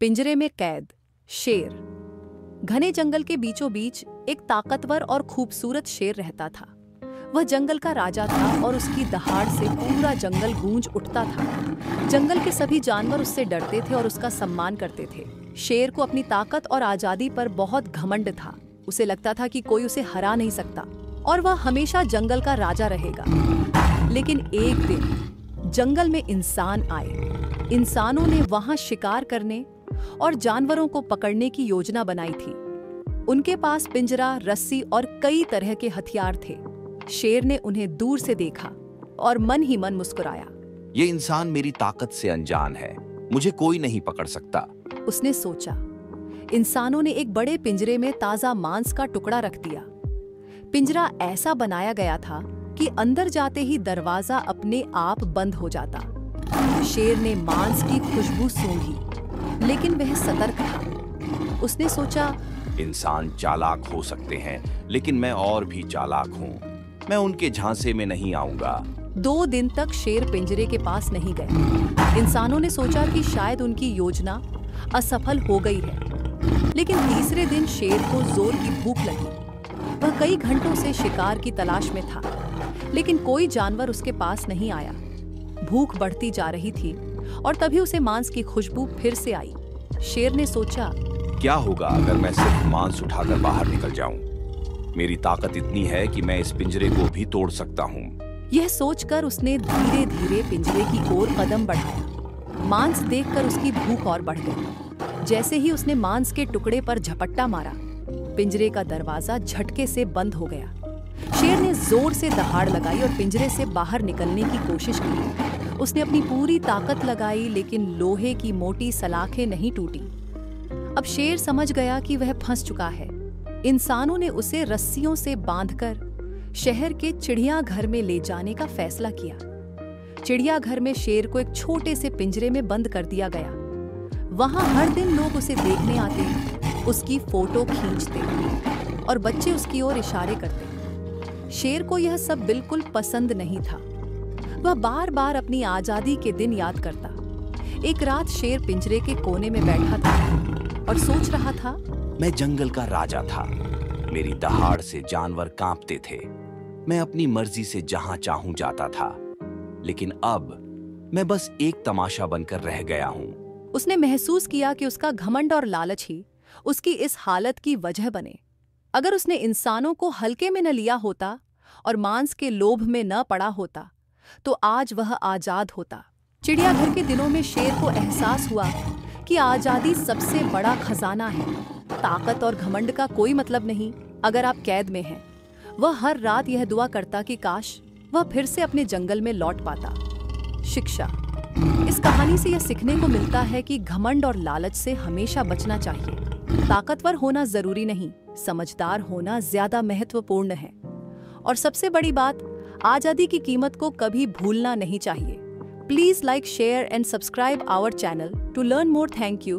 पिंजरे में कैद शेर। घने जंगल के बीचों बीच एक ताकतवर और खूबसूरत शेर रहता था। वह जंगल का राजा था और उसकी दहाड़ से पूरा जंगल गूंज उठता था। जंगल के सभी जानवर उससे डरते थे और उसका सम्मान करते थे। शेर को अपनी ताकत और आजादी पर बहुत घमंड था। उसे लगता था कि कोई उसे हरा नहीं सकता और वह हमेशा जंगल का राजा रहेगा। लेकिन एक दिन जंगल में इंसान आए। इंसानों ने वहां शिकार करने और जानवरों को पकड़ने की योजना बनाई थी। उनके पास पिंजरा, रस्सी और कई तरह के हथियार थे। शेर ने उन्हें दूर से देखा और मन ही मन मुस्कुराया। ये इंसान मेरी ताकत से अनजान है, मुझे कोई नहीं पकड़ सकता। उसने सोचा। इंसानों ने एक बड़े पिंजरे में ताजा मांस का टुकड़ा रख दिया। पिंजरा ऐसा बनाया गया था कि अंदर जाते ही दरवाजा अपने आप बंद हो जाता। शेर ने मांस की खुशबू सूंघी, लेकिन वह सतर्क था। उसने सोचा, इंसान चालाक हो सकते हैं, लेकिन मैं और भी चालाक हूँ। मैं उनके झांसे में नहीं आऊंगा। 2 दिन तक शेर पिंजरे के पास नहीं गए। इंसानों ने सोचा कि शायद उनकी योजना असफल हो गई है। लेकिन तीसरे दिन शेर को जोर की भूख लगी। वह कई घंटों से शिकार की तलाश में था, लेकिन कोई जानवर उसके पास नहीं आया। भूख बढ़ती जा रही थी और तभी उसे मांस की खुशबू फिर से आई। शेर ने सोचा, क्या होगा अगर मैं सिर्फ मांस उठाकर बाहर निकल जाऊं? मेरी ताकत इतनी है कि मैं इस पिंजरे को भी तोड़ सकता हूं। यह सोचकर उसने धीरे धीरे पिंजरे की ओर कदम बढ़ाया। मांस देखकर उसकी भूख और बढ़ गई। जैसे ही उसने मांस के टुकड़े पर झपट्टा मारा, पिंजरे का दरवाजा झटके से बंद हो गया। शेर ने जोर से दहाड़ लगाई और पिंजरे से बाहर निकलने की कोशिश की। उसने अपनी पूरी ताकत लगाई, लेकिन लोहे की मोटी सलाखें नहीं टूटी। अब शेर समझ गया कि वह फंस चुका है। इंसानों ने उसे रस्सियों से बांधकर शहर के चिड़ियाघर में ले जाने का फैसला किया। चिड़ियाघर में शेर को एक छोटे से पिंजरे में बंद कर दिया गया। वहां हर दिन लोग उसे देखने आते, उसकी फोटो खींचते और बच्चे उसकी ओर इशारे करते। शेर को यह सब बिल्कुल पसंद नहीं था। वह बार बार अपनी आजादी के दिन याद करता। एक रात शेर पिंजरे के कोने में बैठा था और सोच रहा था, मैं जंगल का राजा था। मेरी दहाड़ से जानवर कांपते थे। मैं अपनी मर्जी से जहां चाहूं जाता था। लेकिन अब मैं बस एक तमाशा बनकर रह गया हूं। उसने महसूस किया कि उसका घमंड और लालच ही उसकी इस हालत की वजह बने। अगर उसने इंसानों को हल्के में न लिया होता और मांस के लोभ में न पड़ा होता, तो आज वह आजाद होता। चिड़ियाघर के दिनों में शेर को एहसास हुआ कि आजादी सबसे बड़ा खजाना है। ताकत और घमंड का कोई मतलब नहीं अगर आप कैद में हैं। वह हर रात यह दुआ करता कि काश वह फिर से अपने जंगल में लौट पाता। शिक्षा। इस कहानी से यह सीखने को मिलता है कि घमंड और लालच से हमेशा बचना चाहिए। ताकतवर होना जरूरी नहीं, समझदार होना ज्यादा महत्वपूर्ण है। और सबसे बड़ी बात, आजादी की कीमत को कभी भूलना नहीं चाहिए। Please like, share and subscribe our channel to learn more. Thank you.